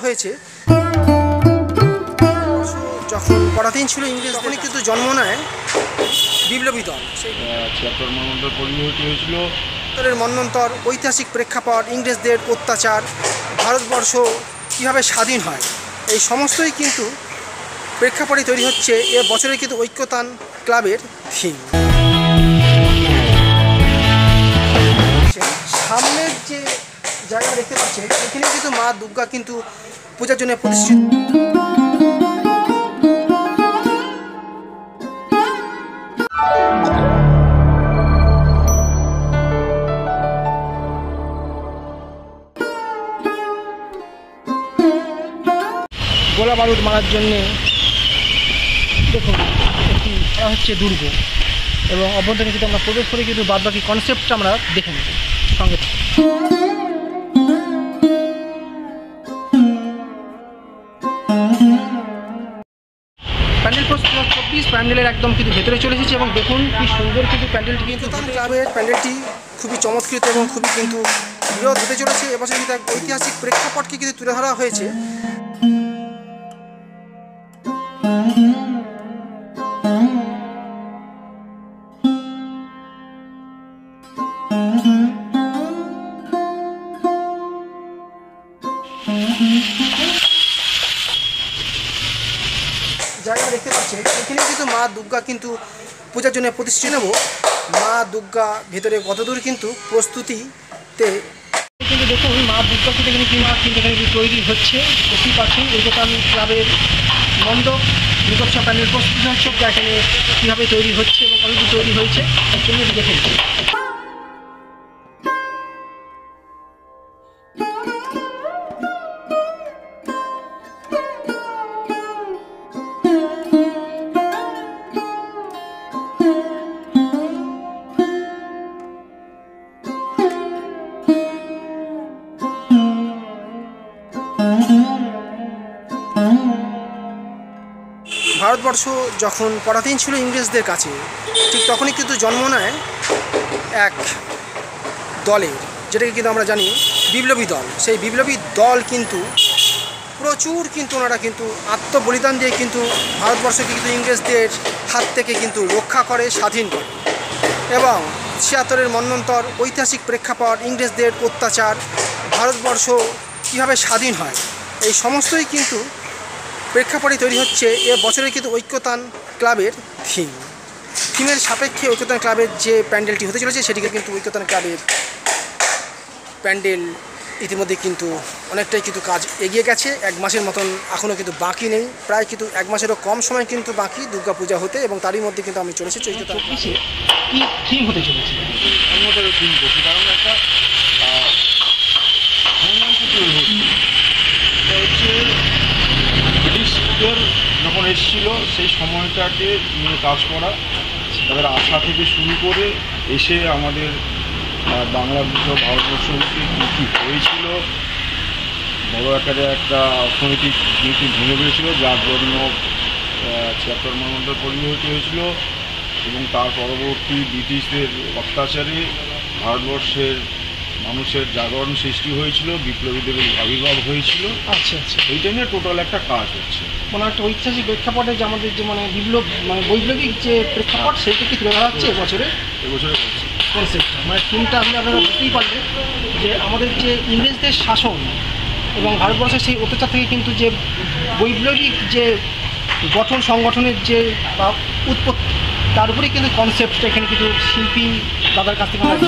হয়েছে। যখন পরাধীন ছিল ইংরেজ তখনই কিন্তু জন্ম নেয় বিপ্লবী দল। সেই ৭৬ মন্বন্তর পরিণতি হয়েছিল। মন্বন্তর, ঐতিহাসিক প্রেক্ষাপট, ইংরেজদের অত্যাচার, ভারতবর্ষ কীভাবে স্বাধীন হয়, এই সমস্তই কিন্তু প্রেক্ষাপটে তৈরি হচ্ছে এ বছরে কিন্তু ঐক্যতান ক্লাবের থিম। সামনের যে জায়গা দেখতে পাচ্ছেন এখানে কিন্তু মা দুর্গা কিন্তু পূজার জন্য প্রতিষ্ঠিত। গোলা বারুদ মারার জন্যে দেখুন একটি হচ্ছে দুর্গ, এবং অভ্যন্তরে কিন্তু আমরা প্রবেশ করে কিন্তু বাদবাকি কনসেপ্টটা আমরা দেখে নেব সঙ্গে। প্যান্ডেল 24 প্যান্ডেলের একদম কিন্তু ভেতরে চলে এসেছে, এবং দেখুন কি সুন্দর কিন্তু প্যান্ডেলটি কিন্তু ক্লাবের প্যান্ডেলটি খুবই চমৎকৃত এবং খুবই কিন্তু বৃহৎ হতে চলেছে। এবছর কিন্তু এক ঐতিহাসিক প্রেক্ষাপটকে কিন্তু তুলে ধরা হয়েছে। জায়গা দেখতে পাচ্ছেন এখানে কিন্তু মা দুর্গা কিন্তু পূজার জন্য প্রতিষ্ঠিত নেব। মা দুর্গা ভেতরে কতদূর কিন্তু প্রস্তুতিতে কিন্তু দেখুন মা দুর্গা কিন্তু এখানে তৈরি হচ্ছে। দেখতেই পাচ্ছেন ঐক্যতান ক্লাবের মণ্ডপ বিকল্প প্যান্ডেল প্রস্তুতি হচ্ছে, এখানে কীভাবে তৈরি হচ্ছে এবং কতদূর তৈরি হয়েছে সেগুলো দেখে নিচ্ছি। ভারতবর্ষ যখন পরাধীন ছিল ইংরেজদের কাছে, ঠিক তখনই কিন্তু জন্ম নেয় এক দলের, যেটাকে কিন্তু আমরা জানি বিপ্লবী দল। সেই বিপ্লবী দল কিন্তু প্রচুর কিন্তু ওনারা কিন্তু আত্মবলিদান দিয়ে কিন্তু ভারতবর্ষকে কিন্তু ইংরেজদের হাত থেকে কিন্তু রক্ষা করে, স্বাধীন করে। এবং ৭৬ মন্বন্তর, ঐতিহাসিক প্রেক্ষাপট, ইংরেজদের অত্যাচার, ভারতবর্ষ কীভাবে স্বাধীন হয়, এই সমস্তই কিন্তু প্রেক্ষাপটে তৈরি হচ্ছে এ বছরে কিন্তু ঐক্যতান ক্লাবের থিমের সাপেক্ষে ঐক্যতান ক্লাবের যে প্যান্ডেলটি হতে চলেছে সেটিকে কিন্তু ঐক্যতান ক্লাবের প্যান্ডেল ইতিমধ্যে কিন্তু অনেকটাই কিন্তু কাজ এগিয়ে গেছে। ১ মাসের মতন এখনও কিন্তু বাকি নেই, প্রায় কিন্তু ১ মাসেরও কম সময় কিন্তু বাকি দুর্গা পূজা হতে, এবং তারই মধ্যে কিন্তু আমি চলেছি ঐক্যতান কী থিম হতে চলেছে। কারণ একটা হচ্ছে ব্রিটিশদের যখন এসেছিল সেই সময়টাকে নিয়ে কাজ করা, তাদের আশা থেকে শুরু করে এসে আমাদের বাংলাদেশ ভারতবর্ষকে কী হয়েছিল, বড় আকারে একটা অর্থনৈতিক নীতি ভেঙে পড়েছিল, যার জন্য ৭৬ মন্বন্তর পরিণতি হয়েছিল, এবং তার পরবর্তী ব্রিটিশদের অত্যাচারে ভারতবর্ষের মানুষের জাগরণ সৃষ্টি হয়েছিল, বিপ্লবীদের আবির্ভাব হয়েছিল। আচ্ছা আচ্ছা, এইটা নিয়ে টোটাল একটা কাজ হচ্ছে। মানে একটা ঐতিহাসিক প্রেক্ষাপটে যে আমাদের যে বৈপ্লবিক যে প্রেক্ষাপট সেইটাকে তুলে ধরা হচ্ছে এবছরে কনসেপ্ট। মানে থিমটা আসলে আপনারা বুঝতেই পারবেন যে আমাদের যে ইংরেজদের শাসন এবং ভারতবর্ষের সেই অত্যাচার থেকে কিন্তু যে বৈপ্লবিক যে গঠন সংগঠনের যে উৎপত্তি, তার উপরেই কিন্তু কনসেপ্টটা এখানে কিন্তু শিল্পী দাদার কাছ থেকে আমরা